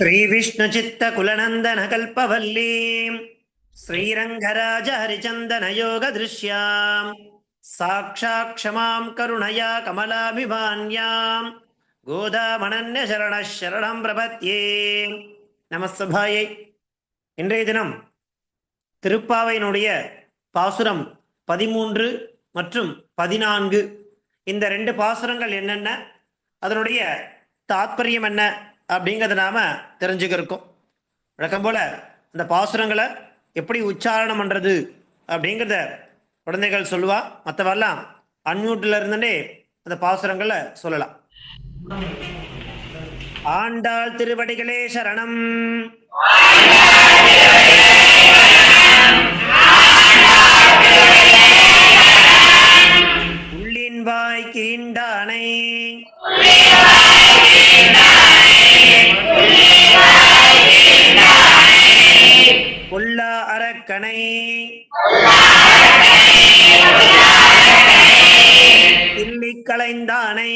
श्रीविष्णुचित्तकुलनन्दनकल्पवल्लीं श्रीरङ्गराजहरिचन्दनयोगदृश्यां साक्षात् क्षमां करुणया कमलाभिमान्यां गोदामनन्यशरणः शरणं प्रपद्ये. நமஸ்தபாயை. இன்றைய தினம் திருப்பாவையினுடைய பாசுரம் 13 மற்றும் 14, இந்த 2 பாசுரங்கள் என்னென்ன, அதனுடைய தாத்பரியம் என்ன அப்படிங்கிறத நாம தெரிஞ்சுக்கிறோம். வழக்கம் போல அந்த பாசுரங்களை எப்படி உச்சாரணம் பண்றது அப்படிங்கிறத குழந்தைகள் சொல்லுவா. மற்றவெல்லாம் அன்மியூட்ல இருந்தே அந்த பாசுரங்களை சொல்லலாம். ஆண்டாள் திருவடிகளே சரணம். உள்ளின் வாய் கீண்டானை கொல்லா அரக்கனை தில்லி களைந்தானை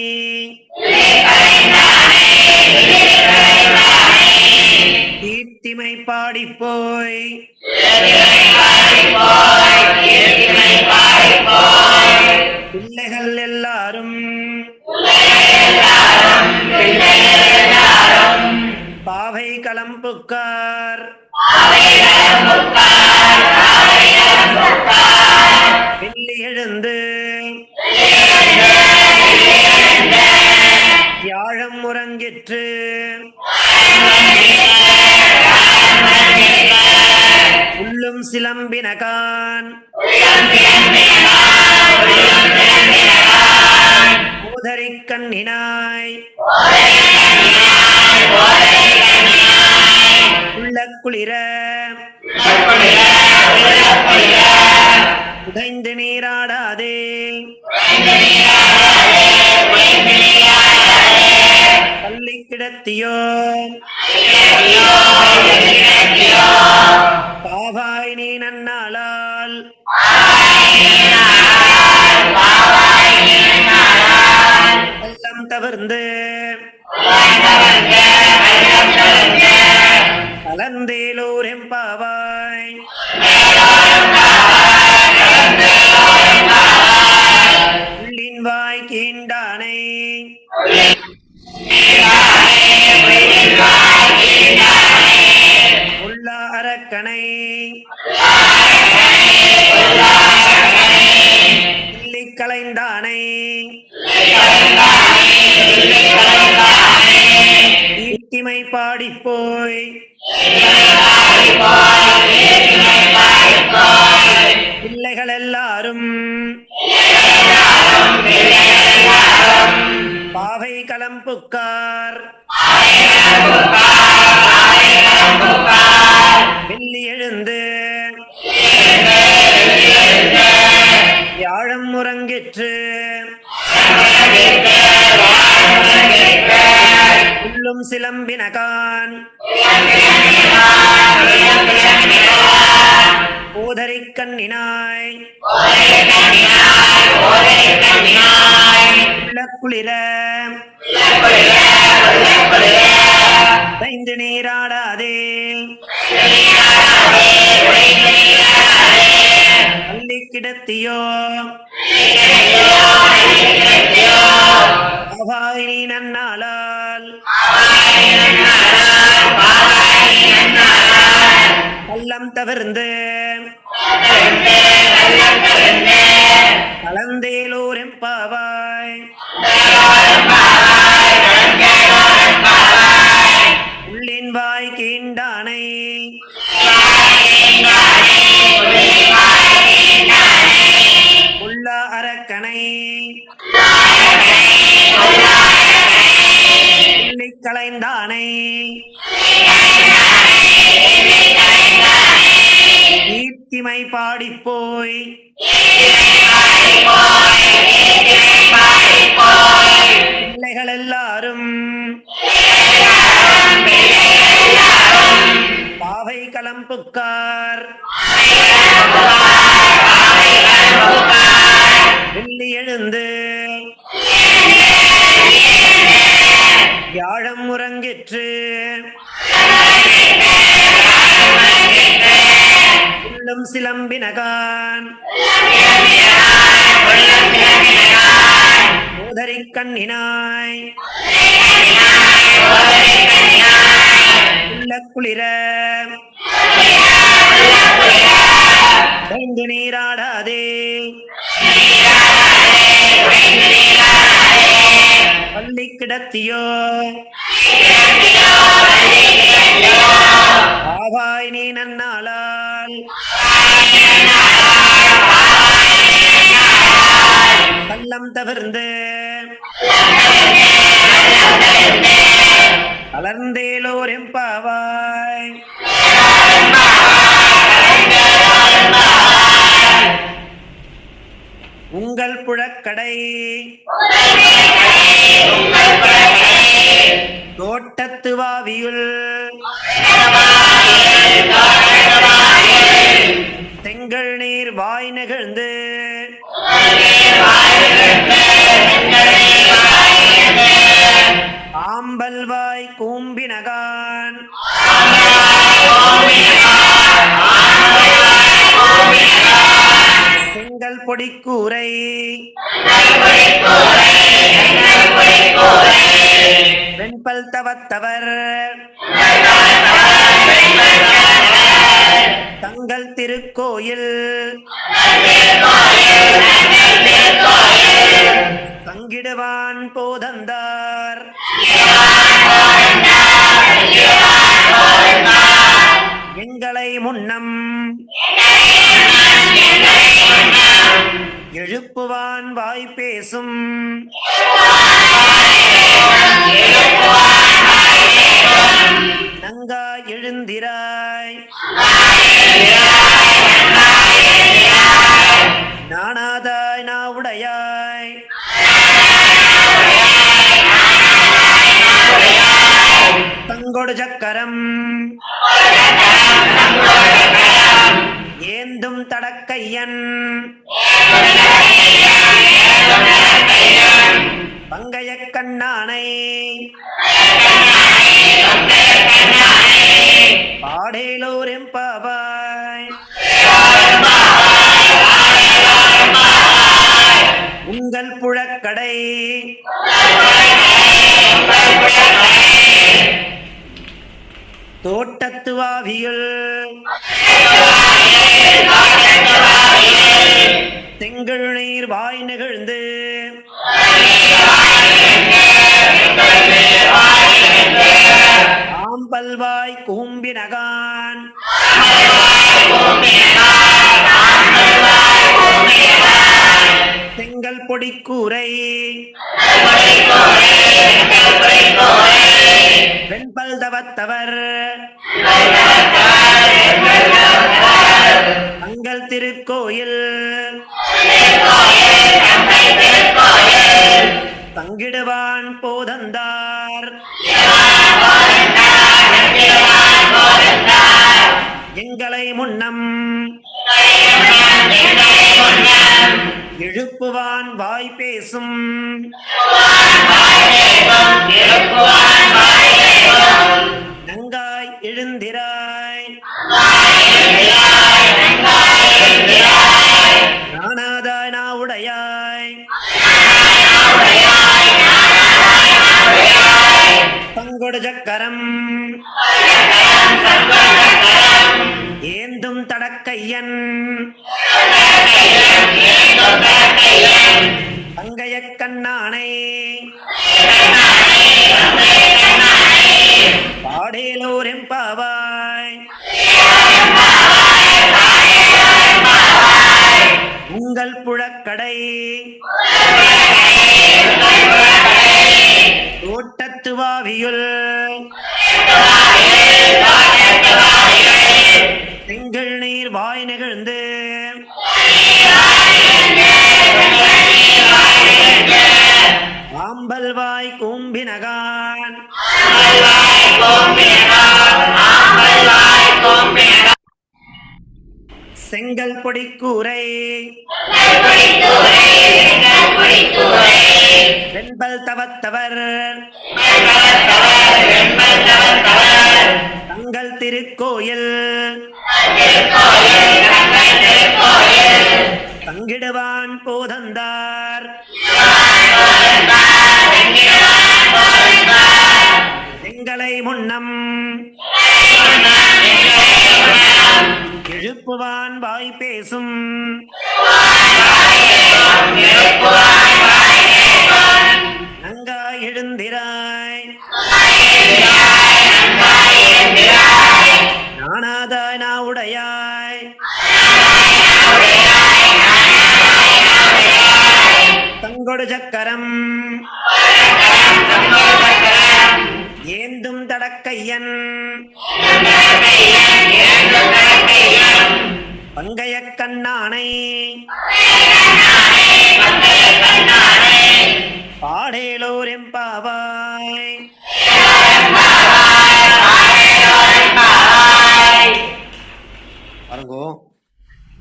கீர்த்திமை பாடிப்போய் பிள்ளைகள் எல்லாரும் பாவை களம்புக்கார் வெள்ளி எழுந்து யாழம் முறங்கிற்று உள்ளும் சிலம்பினகான் ஊதரிக் கண்ணினாய் உள்ள குளிர உடைந்து நீராடாதே பள்ளி கிடத்தியோ பாவாய் நீ நன்னாளால் வெள்ளம் தவிர்ந்து கலந்தேலூர் எம்பாவாய் உள்ளின் வாய் கீண்டானை உள்ளா அரக்கனை தில்லி களைந்தானை கீர்த்திமை பாடிப்போய் பிள்ளைகள் எல்லாரும் பாவை களம்புக்கார் வெள்ளி எழுந்து யாழம் முறங்கிற்று உள்ளும் சிலம்பினகான் ஊதரிக் கண்ணினாய் உள்ள குளிர தைந்து நீராடாதே பள்ளி கிடத்தியோ பாவாய் நீ நன்னாளால் பள்ளம் தவிர்ந்து கலந்தேலூர் எம்பாவாய் உள்ளின் வாய் கீண்டானை உள்ளா அரக்கனை தில்லி களைந்தானை கீர்த்திமை பாடிப்போய் பிள்ளைகள் எல்லாரும் பாவை களம்புக்கார் வெள்ளி எழுந்து யாழம் முறங்கிற்று கொள்ளும் சிலம்பினகான் சோதரி கண்ணினாய் உள்ள குளிர கொண்டு நீராடாதே பள்ளி கிடத்தியோ ஆவாய் நீ நன்னாளால் கள்ளம் தவிர்ந்து கலர்ந்தேலோர் எம்பாவாய் உங்கள் புழக்கடை தோட்டத்து வாவியுள் செங்கல் நீர் வாய் நெகிழ்ந்து ஆம்பல் வாய் கூம்பினகான் செங்கல் பொடிக்கூரை வெண்பல் தவத்தவர் தங்கள் திருக்கோயில் தங்கிடுவான் போதந்தார் எங்களை முன்னம் எழுப்புவான் வாய் பேசும் நங்கா எழுந்திராய் நானாதாய் நாவுடையாய் தங்கொடு சக்கரம் ஏந்தும் தடக்கையன் பங்கைய கண்ணானை பாடேலோர் எம்பாவாய் உங்கள் புழக்கடை தோட்டத்து வாவியுள் செங்கல் நீர் வாய் நெகிழ்ந்து ஆம்பல் வாய் கூம்பினகான் செங்கல் பொடிக்கூரை வெண்பல் தவத்தவர் தங்கள் திருக்கோயில் தங்கிடுவான் போதந்தார் எங்களை முன்னம் எழுப்புவான் வாய் பேசும் நங்காய் எழுந்திராய் நானாதாய் நாவுடையாய் தங்கொடு சக்கரம் ஏந்தும் தடக்கையன் பங்கைய கண்ணானை பாடேலோர் எம்பாவாய் உங்கள் புழக்கடை தோட்டத்து வாவியுள் செங்கல் நீர் வாய் நெகிழ்ந்து ஆம்பல் வாய் கூம்பினகான் செங்கல் பொடிக்கூரை வெண்பல் தவத்தவர் தங்கள் திருக்கோயில் தங்கிடுவான் போதந்தார் எங்களை முன்னம் எழுப்புவான் வாய் பேசும் நங்காய் எழுந்திராய் நானாதாய் நாவுடையாய் தங்கொடு சக்கரம் ஏந்தும் தடக்கையன் பங்கைய கண்ணானை பாடேலோர் எம்பாவாய். பாருங்கோ,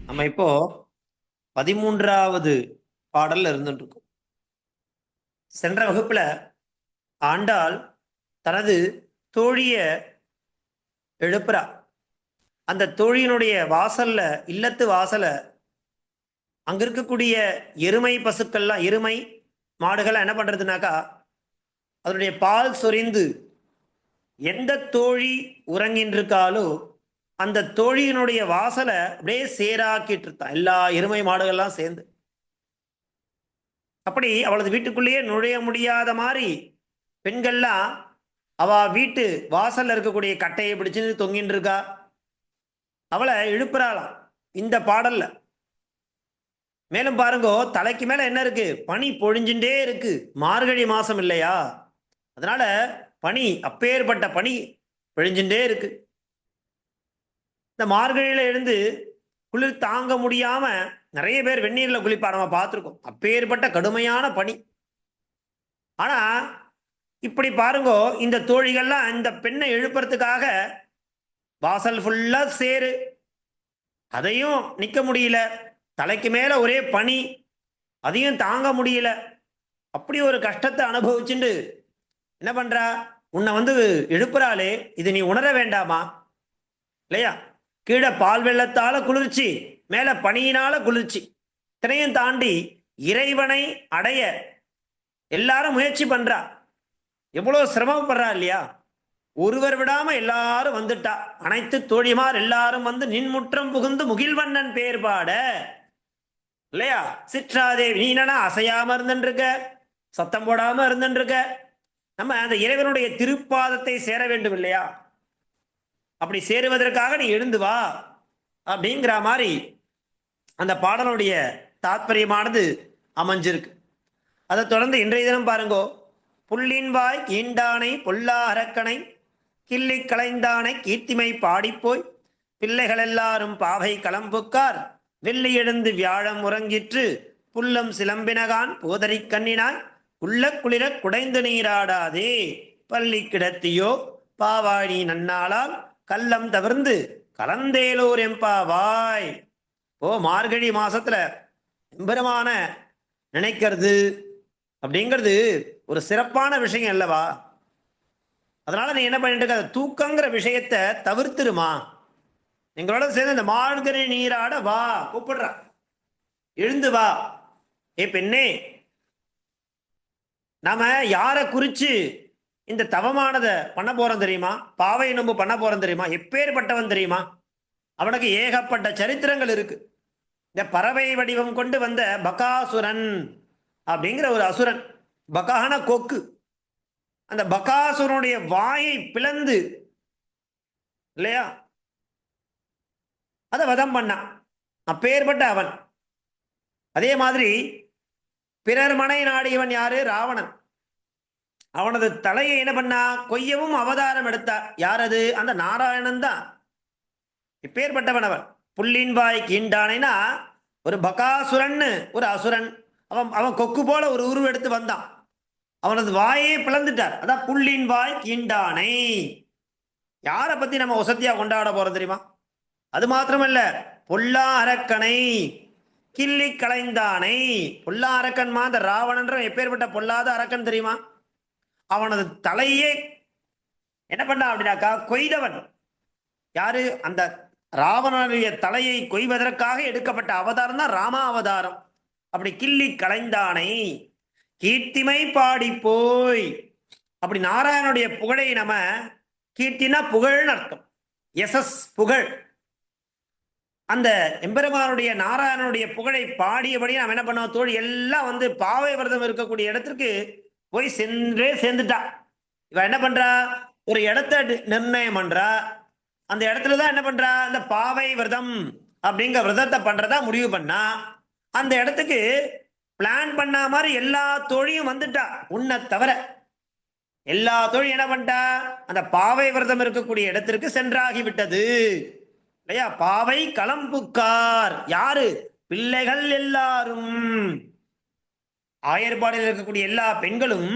நம்ம இப்போ 13வது பாடல்ல இருந்துட்டு இருக்கோம். சென்ற வகுப்புல ஆண்டாள் தனது தோழிய எழுப்புறா. அந்த தோழியினுடைய வாசல்ல, இல்லத்து வாசல அங்க இருக்கக்கூடிய எருமை பசுக்கள்லாம், எருமை மாடுகள் என்ன பண்றதுனாக்கா அதனுடைய பால் சொரிந்து எந்த தோழி உறங்கின்றிருக்காலோ அந்த தோழியினுடைய வாசலை அப்படியே சேராக்கிட்டு இருந்தான், எல்லா எருமை மாடுகள்லாம் சேர்ந்து. அப்படி அவளது வீட்டுக்குள்ளேயே நுழைய முடியாத மாதிரி பெண்கள்லாம் அவ வீட்டு வாசல்ல இருக்கக்கூடிய கட்டையை பிடிச்சு தொங்கின்னு இருக்கா. அவளை எழுப்புறாளாம் இந்த பாடல்ல. மேலும் பாருங்கோ, தலைக்கு மேல என்ன இருக்கு? பனி பொழிஞ்சுட்டே இருக்கு. மார்கழி மாசம் இல்லையா, அதனால பனி, அப்பேற்பட்ட பனி பொழிஞ்சுட்டே இருக்கு. இந்த மார்கழியில எழுந்து குளிர் தாங்க முடியாம நிறைய பேர் வெந்நீர்ல குளிப்பா, நம்ம பார்த்துருக்கோம். அப்பேற்பட்ட கடுமையான பனி. ஆனா இப்படி பாருங்கோ, இந்த தோழிகள்லாம் இந்த பெண்ணை எழுப்புறதுக்காக வாசல் ஃபுல்லா சேரு, அதையும் நிக்க முடியல. தலைக்கு மேல ஒரே பனி, அதையும் தாங்க முடியல. அப்படி ஒரு கஷ்டத்தை அனுபவிச்சுண்டு என்ன பண்றா? உன்னை வந்து எழுப்புறாளே, இது நீ உணர வேண்டாமா இல்லையா? கீழே பால் வெள்ளத்தால குளிர்ச்சி, மேல பனியினால குளிர்ச்சி, இத்தனையும் தாண்டி இறைவனை அடைய எல்லாரும் முயற்சி பண்றா. எவ்வளவு சிரமப்படுறா இல்லையா? ஒருவர் விடாம எல்லாரும் வந்துட்டா. அனைத்து தோழிமார் எல்லாரும் வந்து நின்முற்றம் புகுந்து முகில்வண்ணன் பேர் பாட இல்லையா? சிற்றாதேவி நீனா அசையாம இருந்துருக்க, சத்தம் போடாம இருந்துருக்க. நம்ம அந்த இறைவனுடைய திருப்பாதத்தை சேர வேண்டும் இல்லையா? அப்படி சேருவதற்காக நீ எழுந்து வா அப்படிங்கிற மாதிரி அந்த பாடலுடைய தாத்பரியமானது அமைஞ்சிருக்கு. அதை தொடர்ந்து இன்றைய தினம் பாருங்கோ, புள்ளின் வாய் ஈண்டானை பொல்லா அரக்கனை கிள்ளி களைந்தானை கீர்த்திமை பாடிப்போய் பிள்ளைகள் எல்லாரும் பாவை களம்புக்கார் வெள்ளி எழுந்து வியாழம் உறங்கிற்று புல்லம் சிலம்பினகான் போதரி கண்ணினாய் உள்ள குளிர குடைந்து நீராடாதே பள்ளி கிடத்தியோ பாவாழி நன்னாளால் கல்லம் தவிர்ந்து கலந்தேலோர் எம்பாவாய். ஓ, மார்கழி மாசத்துல எம்பெருமான நினைக்கிறது அப்படிங்கிறது ஒரு சிறப்பான விஷயம் அல்லவா? அதனால நீ என்ன பண்ணிட்டு இருக்க? தூக்கங்கிற விஷயத்தை தவிர்த்துருமா. எங்களோட சேர்ந்து இந்த மார்கழி நீராட வா, கூப்பிடுறா, எழுந்து வா. ஏ பெண்ணே, நாம யாரை குறிச்சு இந்த தவமானதை பண்ண போறோம் தெரியுமா? பாவை நோன்பு பண்ண போறோம் தெரியுமா? எப்பேற்பட்டவன் தெரியுமா? அவனுக்கு ஏகப்பட்ட சரித்திரங்கள் இருக்கு. இந்த பறவை வடிவம் கொண்டு வந்த பகாசுரன் அப்படிங்கிற ஒரு அசுரன், பகான கொக்கு, அந்த பகாசுரனுடைய வாயை பிளந்து இல்லையா அதை வதம் பண்ணான். அப்பேற்பட்ட அவன். அதே மாதிரி பிறர் மனை நாடியவன் யாரு? ராவணன். அவனது தலையை என்ன பண்ணா? கொய்யவும் அவதாரம் எடுத்தார். யார் அது? அந்த நாராயணன் தான். இப்பேற்பட்டவன் அவன். புள்ளின் வாய் கீண்டானைனா ஒரு பகாசுரன், ஒரு அசுரன். அவன் கொக்கு போல ஒரு உருவம் எடுத்து வந்தான். அவனது வாயே பிளந்துட்டார். அதான் புள்ளின் வாய் கீண்டானை. யாரை பத்தி நம்ம வசதியா கொண்டாட போறோம் தெரியுமா? அது மாத்திரமல்ல, பொல்லா அரக்கனை கிள்ளி களைந்தானை. பொல்லா அரக்கன் அந்த ராவணன்ற எப்பேற்பட்ட பொல்லாத அரக்கன் தெரியுமா? அவனது தலையே என்ன பண்ணா அப்படின்னாக்கா கொய்தவன். யாரு? அந்த ராவணனுடைய தலையை கொய்வதற்காக எடுக்கப்பட்ட அவதாரம் தான் ராமா அவதாரம். அப்படி கிள்ளி களைந்தானை கீர்த்திமை பாடி போய். அப்படி நாராயணனுடைய புகழை நம்ம, கீர்த்தினா புகழ்னு அர்த்தம், எசஸ் புகழ். அந்த எம்பெருமானுடைய நாராயணனுடைய புகழை பாடியபடி நாம் என்ன பண்ணோம் தோழி, எல்லாம் வந்து பாவை விரதம் இருக்கக்கூடிய இடத்திற்கு போய் சேர்ந்துட்டா. இவ என்ன பண்றா, ஒரு இடத்த நிர்ணயம் பண்றா. அந்த இடத்துல தான் என்ன பண்றா, இந்த பாவை விரதம் அப்படிங்கிற விரதத்தை பண்றதா முடிவு பண்ணா. அந்த இடத்துக்கு பிளான் பண்ண மாதிரி எல்லா தோழியும் வந்துட்டா. உன்னை தவிர எல்லா தோழியும் என்ன பண்ணிட்டா, அந்த பாவை விரதம் இருக்கக்கூடிய இடத்திற்கு சென்றாகி விட்டது இல்லையா. பாவை களம்புக்கார் யாரு? பிள்ளைகள் எல்லாரும், ஆயர்பாடியில் இருக்கக்கூடிய எல்லா பெண்களும்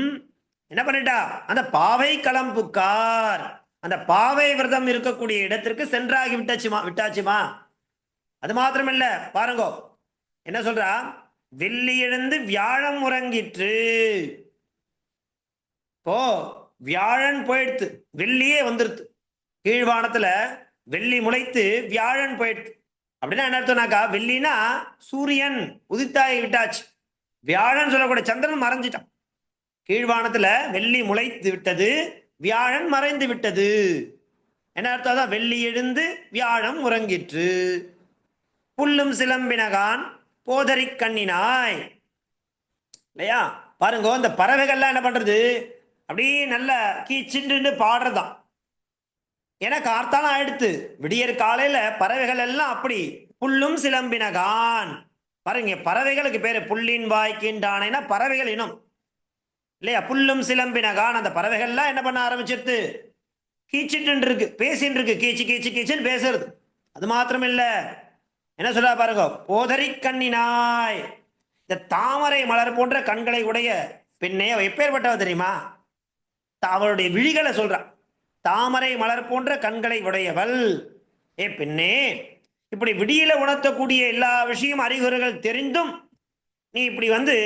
என்ன பண்ணிட்டா, அந்த பாவை களம்புக்கார் அந்த பாவை விரதம் இருக்கக்கூடிய இடத்திற்கு சென்றாகி விட்டாச்சுமா. அது மாத்திரமில்ல, பாருங்க என்ன சொல்றா, வெள்ளி எழுந்து வியாழம் உறங்கிற்று. இப்போ வியாழன் போயிடுத்து, வெள்ளியே வந்துருது. கீழ்வானத்துல வெள்ளி முளைத்து வியாழன் போயிடுது. அப்படின்னா என்ன அர்த்தம்னாக்கா, வெள்ளினா சூரியன் உதித்தாகி விட்டாச்சு, வியாழன் சொல்லக்கூடிய சந்திரன் மறைஞ்சிட்டான். கீழ்வானத்துல வெள்ளி முளைத்து விட்டது, வியாழன் மறைந்து விட்டது. என்ன அர்த்தம்? வெள்ளி எழுந்து வியாழம் உறங்கிற்று. புல்லும் சிலம்பினகான் போதரி கண்ணினாய் இல்லையா. பாருங்க, இந்த பறவைகள்லாம் என்ன பண்றது, அப்படியே நல்ல கீச்சின்னு பாடுறதான். ஏன்னா கார்த்தாலும் ஆயிடுத்து, விடியற் காலையில பறவைகள் எல்லாம் அப்படி புல்லும் சிலம்பினகான். பாருங்க, பறவைகளுக்கு பேரு புல்லின் வாய்க்கின்றானைனா பறவைகள் இனம் இல்லையா. புல்லும் சிலம்பினகான், அந்த பறவைகள்லாம் என்ன பண்ண ஆரம்பிச்சிருது, கீச்சிட்டு இருக்கு, பேசின்னு இருக்கு, கீச்சு கீச்சு கீச்சுன்னு பேசுறது. அது மாத்திரம் இல்ல, என்ன சொல்ல பாருங்க, போதரி கண்ணினாய், இந்த தாமரை மலர் போன்ற கண்களை உடைய பெண்ணே எப்பேற்பட்டவ தெரியுமா. அவளுடைய விழிகளை சொல்றான், தாமரை மலர் போன்ற கண்களை உடையவள். ஏ பெண்ணே, இப்படி விடியில உணர்த்தக்கூடிய எல்லா விஷயம் அறிகுறிகள் தெரிந்தும் நீ இப்படி வந்து,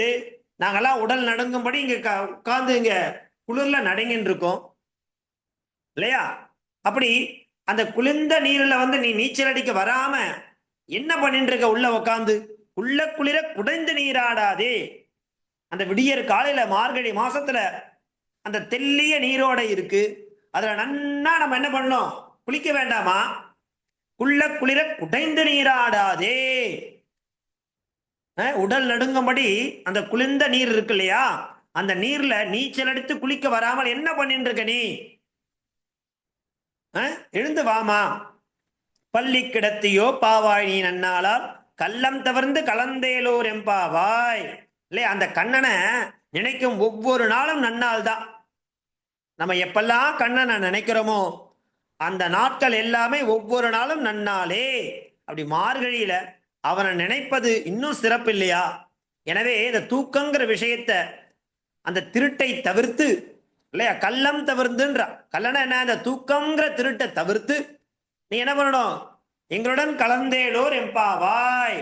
நாங்கெல்லாம் உடல் நடுங்கும்படி இங்க உட்கார்ந்து இங்க குளிர்ல நடுங்கின்னு இருக்கோம் இல்லையா. அப்படி அந்த குளிர்ந்த நீர்ல வந்து நீ நீச்சல் அடிக்க வராம என்ன பண்ணிட்டு இருக்க, உள்ள உட்காந்து உள்ள குளிர குடைந்து நீராடாதே. அந்த விடியற் காலையில மார்கழி மாசத்துல அந்த தெல்லிய நீரோட இருக்கு, அதுல நன்னா நம்ம என்ன பண்ணணும், குளிக்க வேண்டாமா. உள்ள குளிர குடைந்து நீராடாதே. உடல் நடுங்கும்படி அந்த குளிர்ந்த நீர் இருக்கு இல்லையா, அந்த நீர்ல நீச்சல் அடித்து குளிக்க வராமல் என்ன பண்ணிட்டு இருக்க நீ, எழுந்து வாமா. பள்ளி கிடத்தியோ பாவாய் நீ நன்னாளால் கள்ளம் தவிர்ந்து கலந்தேலோர் எம்பாவாய் இல்லையா. அந்த கண்ணனை நினைக்கும் ஒவ்வொரு நாளும் நன்னாள் தான். நம்ம எப்பெல்லாம் கண்ணனை நினைக்கிறோமோ அந்த நாட்கள் எல்லாமே ஒவ்வொரு நாளும் நன்னாளே. அப்படி மார்கழியில அவனை நினைப்பது இன்னும் சிறப்பு இல்லையா. எனவே இந்த தூக்கங்கிற விஷயத்த, அந்த திருட்டை தவிர்த்து இல்லையா, கள்ளம் தவிர்த்துன்றா. கல்லனா என்ன, அந்த தூக்கங்கிற திருட்டை தவிர்த்து நீ என்ன பண்ணணும், எங்களுடன் கலந்தேலோர் எம்பாவாய்,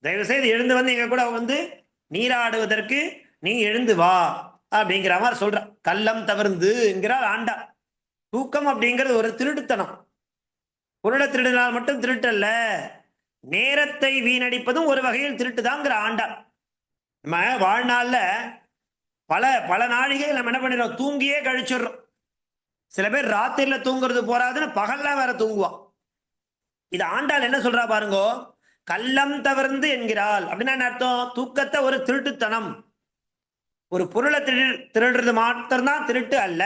தயவு செய்து எழுந்து வந்து எங்க கூட வந்து நீராடுவதற்கு நீ எழுந்து வா அப்படிங்கிற மாதிரி சொல்ற. கள்ளம் தவிர்ந்து என்கிறார் ஆண்டா. தூக்கம் அப்படிங்கிறது ஒரு திருட்டுத்தனம். பொருளை திருடினால் மட்டும் திருட்டல்ல, நேரத்தை வீணடிப்பதும் ஒரு வகையில் திருட்டுதாங்கிற ஆண்டா. நம்ம வாழ்நாள்ல பல பல நாழிகை நம்ம என்ன பண்ணிடுறோம், தூங்கியே கழிச்சிடுறோம். சில பேர் ராத்திரில தூங்குறது போறாதுன்னு பகல்ல வேற தூங்குவான். இது ஆண்டாள் என்ன சொல்றா பாருங்க, கள்ளம் தவிர்ந்து என்கிறாள். அப்படின்னா என்ன அர்த்தம், தூக்கத்தை ஒரு திருட்டுத்தனம், ஒரு பொருளை திருடுறது மாத்திரம்தான் திருட்டு அல்ல,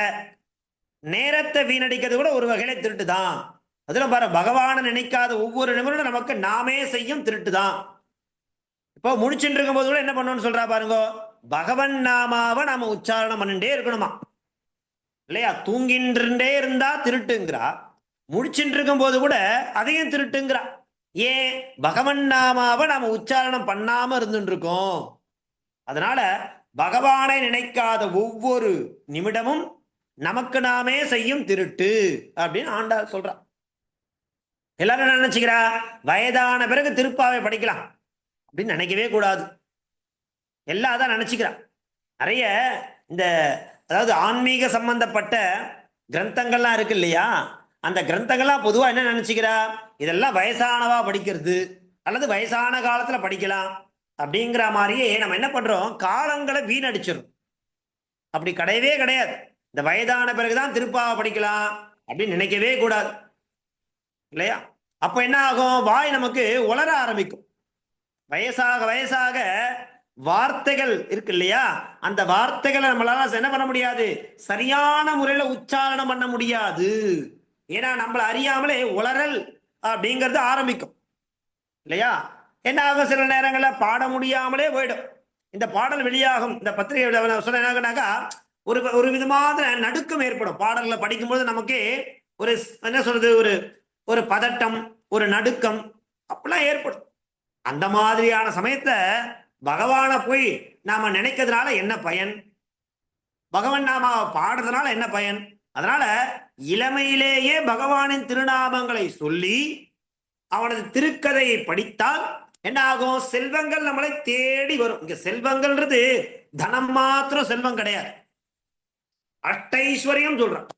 நேரத்தை வீணடிக்கிறது கூட ஒரு வகையில திருட்டு தான். அதுல பாரு, பகவானை நினைக்காத ஒவ்வொரு நிமிடம் நமக்கு நாமே செய்யும் திருட்டு தான். இப்போ முடிச்சுட்டு இருக்கும் போது கூட என்ன பண்ணணும்னு சொல்றா பாருங்க, பகவன் நாமாவை நாம உச்சாரணம் பண்ணிட்டே இருக்கணுமா இல்லையா. தூங்கின்றே இருந்தா திருட்டுங்கிறா, முடிச்சுட்டு இருக்கும் போது கூட அதையும் திருட்டுங்கிறா. ஏன், பகவன் நாமாவை நாம உச்சாரணம் பண்ணாம இருந்துட்டு இருக்கோம். அதனால பகவானை நினைக்காத ஒவ்வொரு நிமிடமும் நமக்கு நாமே செய்யும் திருட்டு அப்படின்னு ஆண்டாள் சொல்றா. எல்லாரும் என்ன நினைச்சுக்கிறா, வயதான பிறகு திருப்பாவை படிக்கலாம் அப்படின்னு நினைக்கவே கூடாது. எல்லாம் அதான் நினைச்சுக்கிறா. நிறைய இந்த, அதாவது ஆன்மீக சம்பந்தப்பட்ட கிரந்தங்கள்லாம் இருக்கு இல்லையா, அந்த கிரந்தங்கள்லாம் பொதுவா என்ன நினைச்சுக்கிறா, இதெல்லாம் வயசானவா படிக்கிறது அல்லது வயசான காலத்துல படிக்கலாம் அப்படிங்கிற மாதிரியே நம்ம என்ன பண்றோம், காலங்களை வீணடிச்சிடும். அப்படி கிடையவே கிடையாது. இந்த வயதான பிறகுதான் திருப்பாவை படிக்கலாம் அப்படின்னு நினைக்கவே கூடாது, இல்லையா? அப்ப என்ன ஆகும், வாய் நமக்கு உளர ஆரம்பிக்கும். வயசாக வயசாக வார்த்தைகள் இருக்கு இல்லையா, அந்த வார்த்தைகளை நம்மளால என்ன பண்ண முடியாது, சரியான முறையில உச்சாரணம் பண்ண முடியாது. ஏன்னா நம்மள அறியாமலே உளறல் அப்படிங்கிறது ஆரம்பிக்கும், இல்லையா? என்ன ஆகும், சில நேரங்களில் பாட முடியாமலே போயிடும். இந்த பாடல் வெளியாகும், இந்த பத்திரிகை சொன்ன என்னாக்கா ஒரு ஒரு விதமான நடுக்கம் ஏற்படும். பாடல்களை படிக்கும்போது நமக்கு ஒரு என்ன சொல்றது, ஒரு ஒரு பதட்டம், ஒரு நடுக்கம் அப்படிலாம் ஏற்படும். அந்த மாதிரியான சமயத்துல பகவானை போய் நாம நினைக்கிறதுனால என்ன பயன், பகவான் நாம பாடுறதுனால என்ன பயன்? அதனால இளமையிலேயே பகவானின் திருநாமங்களை சொல்லி அவனது திருக்கதையை படித்தால் என்ன ஆகும், செல்வங்கள் நம்மளை தேடி வரும். இங்க செல்வங்கள்ன்றது தனம் மாத்திரம் செல்வம் கிடையாது, அஷ்டைஸ்வரியம் சொல்றான்,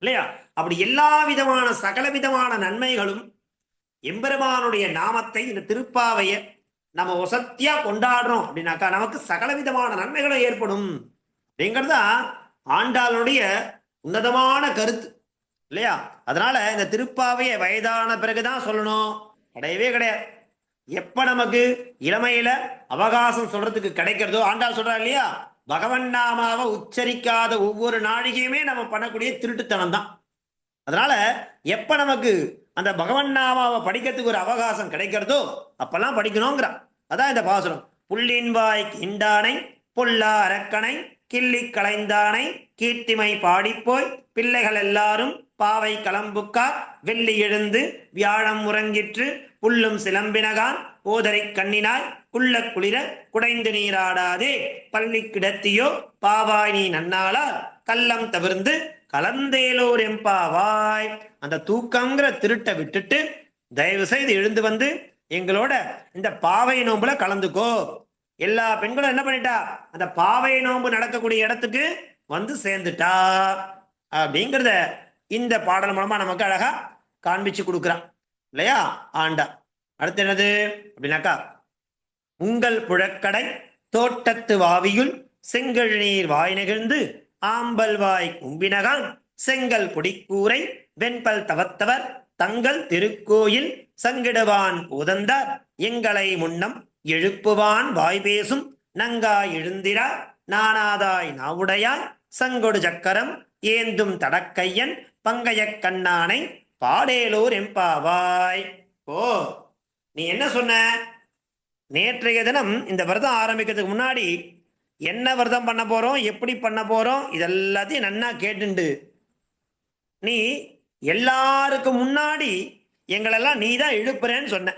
இல்லையா? அப்படி எல்லா விதமான சகல விதமான நன்மைகளும் எம்பெருமானுடைய நாமத்தை, இந்த திருப்பாவைய நம்ம வசத்தியா கொண்டாடுறோம் அப்படின்னாக்கா நமக்கு சகல விதமான நன்மைகளும் ஏற்படும் அப்படிங்கிறதா ஆண்டாளுடைய உன்னதமான கருத்து, இல்லையா? அதனால இந்த திருப்பாவையை வயதான பிறகுதான் சொல்லணும், கிடையவே கிடையாது. எப்ப நமக்கு இளமையில அவகாசம் சொல்றதுக்கு கிடைக்கிறதோ, ஆண்டாள் சொல்றா இல்லையா, பகவன் நாமாவை உச்சரிக்காத ஒவ்வொரு நாழிகையுமே நம்ம பண்ணக்கூடிய திருட்டுத்தனம் தான். அதனால எப்ப நமக்கு அந்த பகவன் நாமாவை படிக்கிறதுக்கு ஒரு அவகாசம் கிடைக்கிறதோ அப்பெல்லாம் படிக்கணுங்கிறான். அதான் இந்த பாசுரம். புள்ளின் வாய் கிண்டானை பொல்லா அரக்கனை கிள்ளி களைந்தானை கீர்த்திமை பாடிப்போய் பிள்ளைகள் எல்லாரும் பாவை களம்புக்கார் வெள்ளி எழுந்து வியாழம் உறங்கிற்று புல்லும் சிலம்பினகான் ஓதரை கண்ணினாய் குள்ள குளிர குடைந்து நீராடாதே பள்ளி கிடத்தியோ பாவாய் நீ நன்னாளால் கள்ளம் தவிர்ந்து கலந்தேலோர் எம்பாவாய். அந்த தூக்கங்கிற திருட்டை விட்டுட்டு தயவு செய்து எழுந்து வந்து எங்களோட இந்த பாவை நோம்புல கலந்துக்கோ. எல்லா பெண்களும் என்ன பண்ணிட்டா, அந்த பாவை நோம்பு நடக்கக்கூடிய இடத்துக்கு வந்து சேர்ந்துட்டா அப்படிங்கிறத இந்த பாடல் மூலமா நமக்கு அழகா காண்பிச்சு கொடுக்குறான், இல்லையா ஆண்டா. அடுத்து என்னது அப்படின்னாக்கா, உங்கள் புழக்கடை தோட்டத்து வாவியுள் செங்கல் நீர் வாய் நெகிழ்ந்து ஆம்பல் வாய் கும்பினகான் செங்கல் பொடிக்கூரை வெண்பல் தவத்தவர் தங்கள் திருக்கோயில் சங்கிடுவான் போதந்தார் எங்களை முன்னம் எழுப்புவான் வாய் பேசும் நங்காய் எழுந்திரா நானாதாய் நாவுடையாய் சங்கொடு சக்கரம் ஏந்தும் தடக்கையன் பங்கைய கண்ணானை பாடேலோர் எம்பாவாய். ஓ, நீ என்ன சொன்ன, நேற்றைய தினம் இந்த விரதம் ஆரம்பிக்கிறதுக்கு முன்னாடி என்ன விரதம் பண்ண போறோம், எப்படி பண்ண போறோம், இதெல்லாத்தையும் நன்னா கேட்டுண்டு நீ எல்லாருக்கும் முன்னாடி எங்களெல்லாம் நீ தான் எழுப்புறேன்னு சொன்ன,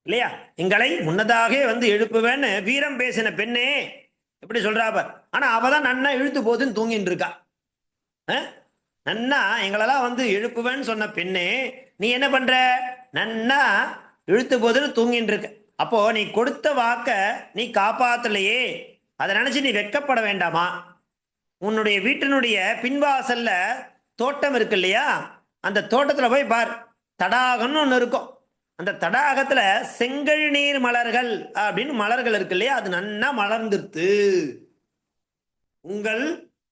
இல்லையா? எங்களை முன்னதாக வந்து எழுப்புவேன்னு வீரம் பேசின பெண்ணே எப்படி சொல்றாப்ப. ஆனா அவதான் நன்னா இழுத்து போதுன்னு தூங்கிட்டு இருக்கா. நன்னா எங்களெல்லாம் வந்து எழுப்புவேன்னு சொன்ன பெண்ணே நீ என்ன பண்ற, நன்னா இழுத்து போதுன்னு தூங்கிட்டு இருக்க. அப்போ நீ கொடுத்த வாக்க நீ காப்பாத்தலையே, அதை நினைச்சு நீ வெட்கப்பட வேண்டாமா? உன்னுடைய வீட்டினுடைய பின்வாசல்ல தோட்டம் இருக்கு இல்லையா, அந்த தோட்டத்துல போய் பார், தடாகம்னு ஒண்ணு இருக்கும். அந்த தடாகத்துல செங்கல் நீர் மலர்கள் அப்படின்னு மலர்கள் இருக்கு இல்லையா, அது நன்னா மலர்ந்துருத்து. உங்கள்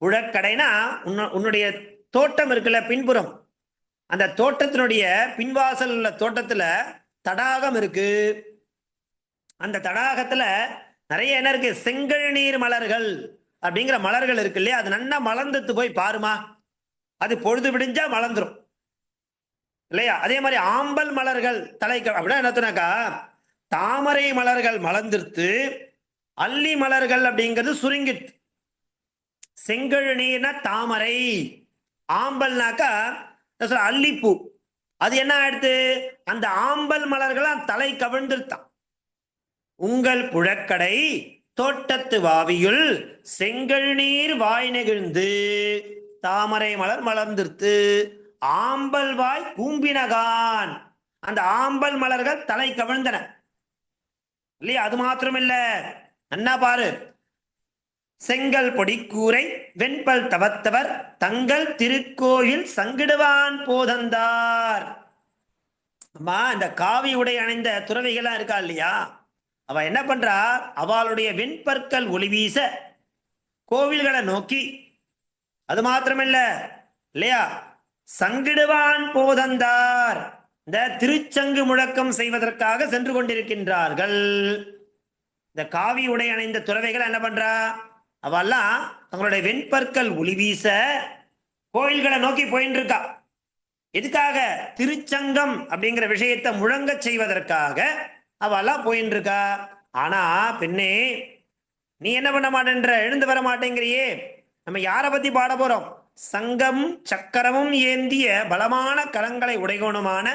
உழக்கடைனா உன்னுடைய தோட்டம் இருக்குல்ல பின்புறம், அந்த தோட்டத்தினுடைய பின்வாசல் உள்ள தோட்டத்துல தடாகம் இருக்கு. அந்த தடாகத்துல நிறைய என்ன இருக்கு, செங்கல் நீர் மலர்கள் அப்படிங்கிற மலர்கள் இருக்கு இல்லையா, அது நன்னா மலர்ந்துட்டு போய் பாருமா, அது பொழுது விடிஞ்சா மலர்ந்துரும், இல்லையா? அதே மாதிரி ஆம்பல் மலர்கள் தலைக்கு அப்படின்னா என்னத்துனாக்கா, தாமரை மலர்கள் மலர்ந்துருத்து, அல்லி மலர்கள் அப்படிங்கிறது சுருங்கிட்டு. செங்கல் நீர்னா தாமரை, ஆம்பல்னாக்கா அல்லிப்பூ, அது என்ன ஆயிடுத்து, அந்த ஆம்பல் மலர்கள் தலை கவிழ்ந்துருத்தான். உங்கள் புழக்கடை தோட்டத்து வாவியுள் செங்கல் நீர் வாய் நெகிழ்ந்து தாமரை மலர் மலர்ந்துருத்து ஆம்பல் வாய் கூம்பினகான், அந்த ஆம்பல் மலர்கள் தலை கவிழ்ந்தன, இல்லையா? அது மாத்திரம் இல்ல, என்ன பாரு, செங்கல் பொடிக்கூரை வெண்பல் தவத்தவர் தங்கள் திருக்கோயில் சங்கிடுவான் போதந்தார். அம்மா, இந்த காவி உடை அணிந்த துறவிகளா இருக்கா இல்லையா, அவ என்ன பண்றா, அவளுடைய வெண்பற்கள் ஒளி வீச கோவில்களை நோக்கி, அது மாத்திரமில்ல இல்லையா, சங்கிடுவான் போதந்தார், இந்த திருச்சங்கு முழக்கம் செய்வதற்காக சென்று கொண்டிருக்கின்றார்கள். இந்த காவி உடை அணிந்த துறவைகள் என்ன பண்றா, அவெல்லாம் தங்களுடைய வெண்பற்கள் ஒளி வீச கோயில்களை நோக்கி போயின்னு இருக்கா. எதுக்காக? திருச்சங்கம் அப்படிங்கிற விஷயத்தை முழங்க செய்வதற்காக அவெல்லாம் போயின்னு இருக்கா. ஆனா பெண்ணே, நீ என்ன பண்ண மாட்டேன்ற, எழுந்து வர மாட்டேங்கிறியே. நம்ம யாரை பத்தி பாட போறோம்? சங்கம் சக்கரமும் ஏந்திய பலமான கரங்களை உடையவனுமான,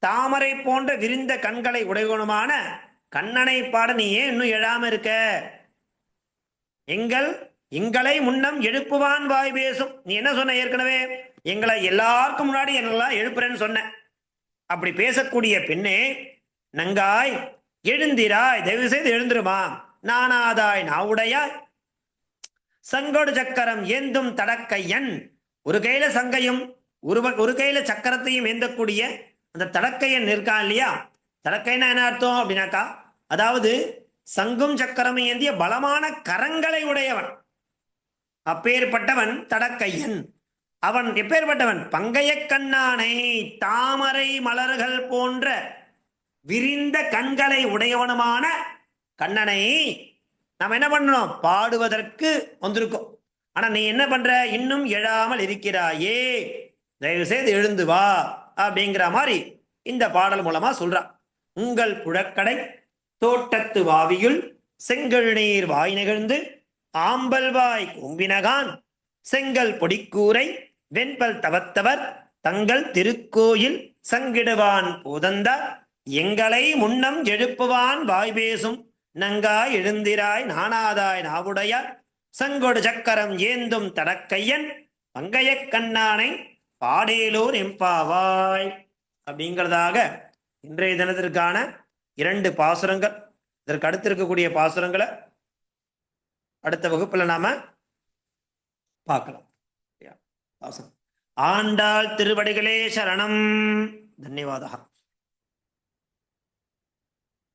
தாமரை போன்ற விரிந்த கண்களை உடையவனுமான கண்ணனை பாட நீ ஏன் இன்னும் எழாம இருக்க? எங்களை முன்னம் எழுப்புவான் வாய் பேசும். நீ என்ன சொன்ன ஏற்கனவே? எங்களை எல்லாருக்கும் முன்னாடி என்னெல்லாம் எழுப்புறேன்னு சொன்ன. அப்படி பேசக்கூடிய பெண்ணே, நங்காய் எழுந்திராய், தயவு செய்து எழுந்துருமா. நானாதாய் நாவுடையாய் சங்கோடு சக்கரம் ஏந்தும் தடக்கையன், ஒரு கையில சங்கையும் ஒரு கையில சக்கரத்தையும் ஏந்தக்கூடிய அந்த தடக்கையன் இருக்கான் இல்லையா. தடக்கைன்னா என்ன அர்த்தம் அப்படின்னாக்கா, அதாவது சங்கும் சக்கரமும் ஏந்திய பலமான கரங்களை உடையவன். அப்பேற்பட்டவன் தடக்கையன். அவன் எப்பேற்பட்டவன்? பங்கைய கண்ணானை, தாமரை மலர்கள் போன்ற விரிந்த கண்களை உடையவனுமான கண்ணனை நாம் என்ன பண்ணணும்? பாடுவதற்கு வந்திருக்கோம். ஆனா நீ என்ன பண்ற? இன்னும் எழாமல் இருக்கிறாயே, தயவு செய்து எழுந்து வா அப்படிங்கிற மாதிரி இந்த பாடல் மூலமா சொல்றான். உங்கள் புழக்கடை தோட்டத்து வாவியுள் செங்கல் நீர் வாய் நெகிழ்ந்து ஆம்பல் வாய் கும்பினகான் செங்கல் பொடிக்கூரை வெண்பல் தவத்தவர் தங்கள் திருக்கோயில் சங்கிடுவான் போதந்தார் எங்களை முன்னம் எழுப்புவான் வாய் பேசும் நங்காய் எழுந்திராய் நானாதாய் நாவுடையார் சங்கொடு சக்கரம் ஏந்தும் தடக்கையன் பங்கைய கண்ணானை பாடேலோர் எம்பாவாய் அப்படிங்கிறதாக இன்றைய தினத்திற்கான 2 பாசுரங்கள். இதற்கு அடுத்து இருக்கக்கூடிய பாசுரங்களை அடுத்த வகுப்புல நாம பார்க்கலாம். ஆண்டாள் திருவடிகளே சரணம். தன்யவாதா.